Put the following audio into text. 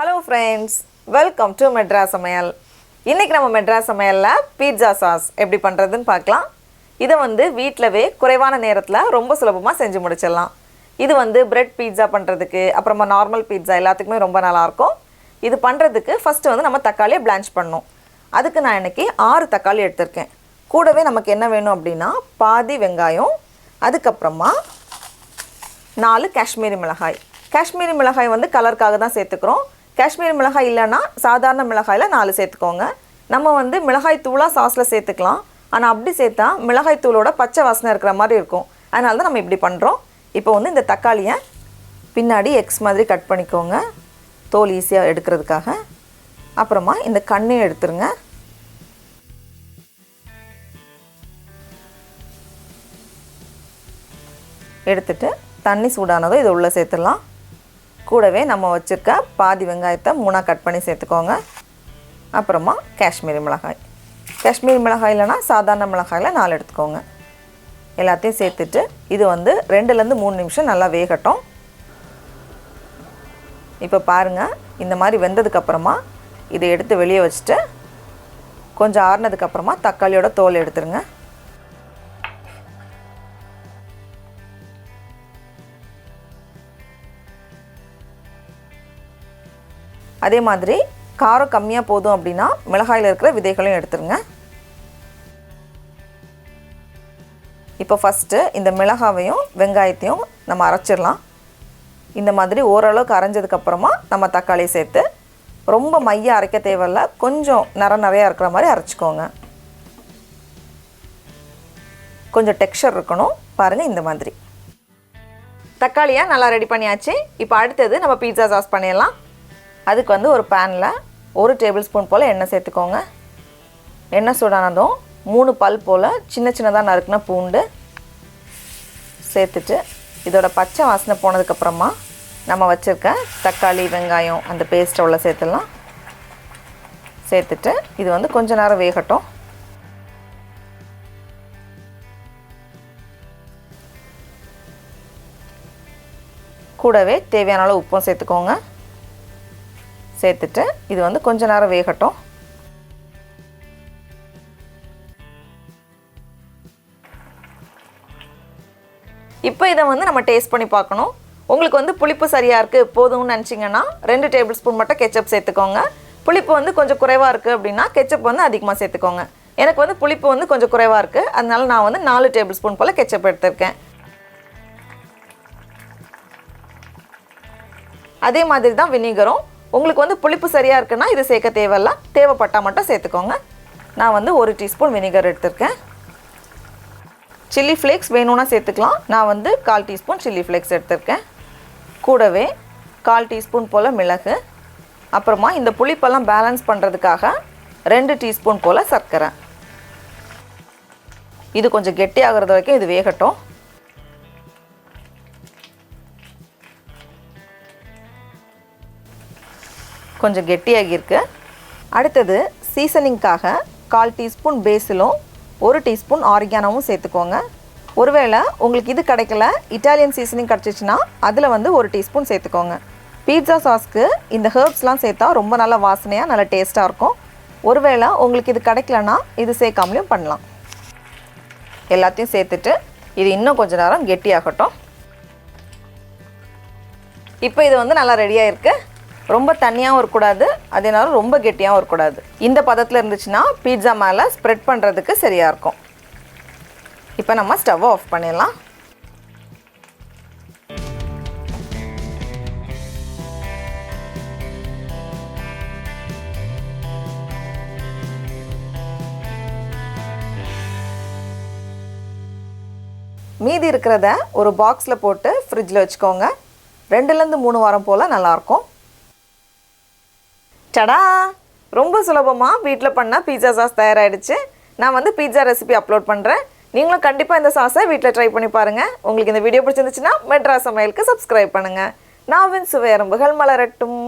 Hello friends, welcome to Madras சமையல். இன்றைக்கி நம்ம மெட்ராஸ் சமையலில் பீட்சா சாஸ் எப்படி பண்ணுறதுன்னு பார்க்கலாம். இதை வீட்டிலவே குறைவான நேரத்தில் ரொம்ப சுலபமாக செஞ்சு முடிச்சிடலாம். இது பிரெட் பீட்சா பண்ணுறதுக்கு, அப்புறமா நார்மல் பீட்சா எல்லாத்துக்குமே ரொம்ப நல்லாயிருக்கும். இது பண்ணுறதுக்கு ஃபஸ்ட்டு நம்ம தக்காளியை பிளான்ச் பண்ணணும். அதுக்கு நான் இன்றைக்கி 6 தக்காளி எடுத்திருக்கேன். கூடவே நமக்கு என்ன வேணும் அப்படின்னா பாதி வெங்காயம், அதுக்கப்புறமா 4 காஷ்மீரி மிளகாய். காஷ்மீரி மிளகாய் கலருக்காக தான் சேர்த்துக்கிறோம். காஷ்மீரி மிளகாய் இல்லைன்னா சாதாரண மிளகாயில் 4 சேர்த்துக்கோங்க. நம்ம மிளகாய் தூளாக சாஸில் சேர்த்துக்கலாம். ஆனால் அப்படி சேர்த்தா மிளகாய் தூளோட பச்சை வாசனை இருக்கிற மாதிரி இருக்கும். அதனால தான் நம்ம இப்படி பண்ணுறோம். இப்போ இந்த தக்காளியை பின்னாடி எக்ஸ் மாதிரி கட் பண்ணிக்கோங்க, தோல் ஈஸியாக எடுக்கிறதுக்காக. அப்புறமா இந்த கண்ணையும் எடுத்துருங்க. எடுத்துட்டு தண்ணி சூடானதும் இதை உள்ளே சேர்த்துடலாம். கூடவே நம்ம வச்சுருக்க பாதி வெங்காயத்தை 3ஆக கட் பண்ணி சேர்த்துக்கோங்க. அப்புறமா காஷ்மீரி மிளகாய். காஷ்மீரி மிளகாய் இல்லைனா சாதாரண மிளகாயில் 4 எடுத்துக்கோங்க. எல்லாத்தையும் சேர்த்துட்டு இது 2லேருந்து 3 நிமிஷம் நல்லா வேகட்டும். இப்போ பாருங்கள், இந்த மாதிரி வெந்ததுக்கப்புறமா இதை எடுத்து வெளியே வச்சுட்டு கொஞ்சம் ஆறுனதுக்கப்புறமா தக்காளியோட தோல் எடுத்துருங்க. அதே மாதிரி காரம் கம்மியாக போதும் அப்படின்னா மிளகாயில் இருக்கிற விதைகளையும் எடுத்துருங்க. இப்போ ஃபஸ்ட்டு இந்த மிளகாவையும் வெங்காயத்தையும் நம்ம அரைச்சிடலாம். இந்த மாதிரி ஓரளவுக்கு அரைஞ்சதுக்கப்புறமா நம்ம தக்காளியை சேர்த்து ரொம்ப மைய அரைக்க தேவையில்ல, கொஞ்சம் நிறையா இருக்கிற மாதிரி அரைச்சிக்கோங்க. கொஞ்சம் டெக்ஸ்சர் இருக்கணும். பாருங்கள், இந்த மாதிரி தக்காளியை நல்லா ரெடி பண்ணியாச்சு. இப்போ அடுத்தது நம்ம பீட்சா சாஸ் பண்ணிடலாம். அதுக்கு ஒரு பேனில் 1 டேபிள் ஸ்பூன் போல் எண்ணெய் சேர்த்துக்கோங்க. எண்ணெய் சூடானதும் 3 பல் போல் சின்னதாக நறுக்குன பூண்டு சேர்த்துட்டு இதோட பச்சை வாசனை போனதுக்கப்புறமா நம்ம வச்சுருக்க தக்காளி வெங்காயம் அந்த பேஸ்ட்டை உள்ள சேர்த்துடலாம். சேர்த்துட்டு இது கொஞ்ச நேரம் வேகட்டும். கூடவே தேவையான அளவு உப்பும் சேர்த்துக்கோங்க. சேர்த்துட்டு இது கொஞ்ச நேரம் வேகட்டும். இப்போ இதை நம்ம டேஸ்ட் பண்ணி பார்க்கணும். உங்களுக்கு புளிப்பு சரியாக இருக்குது போதும்னு நினச்சிங்கன்னா 2 டேபிள் ஸ்பூன் மட்டும் கெச்சப் சேர்த்துக்கோங்க. புளிப்பு கொஞ்சம் குறைவாக இருக்குது அப்படின்னா கெச்சப் அதிகமாக சேர்த்துக்கோங்க. எனக்கு புளிப்பு கொஞ்சம் குறைவாக இருக்குது, அதனால நான் 4 டேபிள் ஸ்பூன் போல் கெச்சப் எடுத்திருக்கேன். அதே மாதிரி தான் வினிகரும். உங்களுக்கு புளிப்பு சரியாக இருக்குன்னா இது சேர்க்க தேவையில்ல, தேவைப்பட்டால் மட்டும் சேர்த்துக்கோங்க. நான் 1 டீஸ்பூன் வினிகர் எடுத்திருக்கேன். சில்லி ஃப்ளேக்ஸ் வேணும்னா சேர்த்துக்கலாம். நான் 1/4 டீஸ்பூன் சில்லி ஃப்ளேக்ஸ் எடுத்திருக்கேன். கூடவே 1/4 டீஸ்பூன் போல் மிளகு, அப்புறமா இந்த புளிப்பெல்லாம் பேலன்ஸ் பண்ணுறதுக்காக 2 டீஸ்பூன் போல் சர்க்கரை. இது கொஞ்சம் கெட்டியாகிறது வரைக்கும் இது வேகட்டும். கொஞ்சம் கெட்டியாகிருக்கு. அடுத்தது சீசனிங்காக 1/4 டீஸ்பூன் பேசிலும் 1 டீஸ்பூன் ஆரிகானோவும் சேர்த்துக்கோங்க. ஒருவேளை உங்களுக்கு இது கிடைக்கல, இட்டாலியன் சீசனிங் கிடச்சிச்சின்னா அதில் 1 டீஸ்பூன் சேர்த்துக்கோங்க. பீட்சா சாஸ்க்கு இந்த ஹெர்ப்ஸ்லாம் சேர்த்தா ரொம்ப நல்ல வாசனையாக நல்ல டேஸ்ட்டாக இருக்கும். ஒருவேளை உங்களுக்கு இது கிடைக்கலன்னா இது சேர்க்காமலையும் பண்ணலாம். எல்லாத்தையும் சேர்த்துட்டு இது இன்னும் கொஞ்சம் நேரம் கெட்டியாகட்டும். இப்போ இது நல்லா ரெடியாக இருக்குது. ரொம்ப தண்ணியாகவும் இருக்கக்கூடாது, அதே நேரம் ரொம்ப கெட்டியாகவும் இருக்கக்கூடாது. இந்த பதத்தில் இருந்துச்சுன்னா பீட்சா மேலே ஸ்ப்ரெட் பண்ணுறதுக்கு சரியாக இருக்கும். இப்போ நம்ம ஸ்டவ்வை ஆஃப் பண்ணிடலாம். மீதி இருக்கிறத ஒரு பாக்ஸில் போட்டு ஃப்ரிட்ஜில் வச்சுக்கோங்க. 2லேருந்து 3 வாரம் போல் நல்லாயிருக்கும். டடா, ரொம்ப சுலபமாக வீட்டில் பண்ண பீட்சா சாஸ் தயாராகிடுச்சு. நான் பீட்சா ரெசிபி அப்லோட் பண்ணுறேன். நீங்களும் கண்டிப்பாக இந்த சாஸை வீட்டில் ட்ரை பண்ணி பாருங்கள். உங்களுக்கு இந்த வீடியோ பிடிச்சிருந்துச்சுன்னா மெட்ராஸ் சமையலுக்கு சப்ஸ்கிரைப் பண்ணுங்கள். நாவின் சுவையரம்புகள் மலரட்டும்.